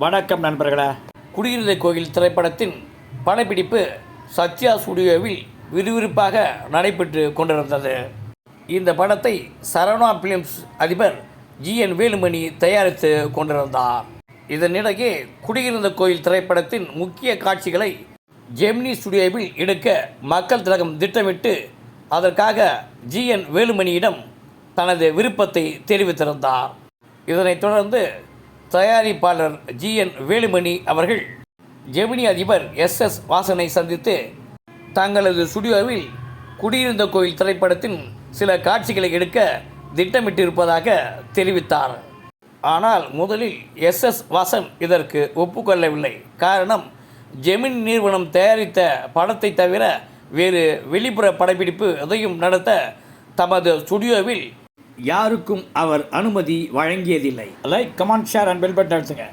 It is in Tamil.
வணக்கம் நண்பர்களே. குடியிருந்த கோயில் திரைப்படத்தின் படப்பிடிப்பு சத்யா ஸ்டுடியோவில் விறுவிறுப்பாக நடைபெற்று கொண்டிருந்தது. இந்த படத்தை சரவணா பிலிம்ஸ் அதிபர் GN வேலுமணி தயாரித்து கொண்டிருந்தார். இதனிடையே குடியிருந்த கோயில் திரைப்படத்தின் முக்கிய காட்சிகளை ஜெமினி ஸ்டுடியோவில் எடுக்க மக்கள் திலகம் திட்டமிட்டு அதற்காக GN வேலுமணியிடம் தனது விருப்பத்தை தெரிவித்திருந்தார். இதனைத் தொடர்ந்து தயாரிப்பாளர் GN வேலுமணி அவர்கள் ஜெமினி அதிபர் SS வாசனை சந்தித்து தங்களது ஸ்டுடியோவில் குடியிருந்த கோயில் திரைப்படத்தின் சில காட்சிகளை எடுக்க திட்டமிட்டிருப்பதாக தெரிவித்தார். ஆனால் முதலில் SS வாசன் இதற்கு ஒப்புக்கொள்ளவில்லை. காரணம், ஜெமினி நிறுவனம் தயாரித்த படத்தை தவிர வேறு வெளிப்புற படப்பிடிப்பு எதையும் நடத்த தமது ஸ்டுடியோவில் யாருக்கும் அவர் அனுமதி வழங்கியதில்லை. Like, comment, share and bell button அழுத்துங்க.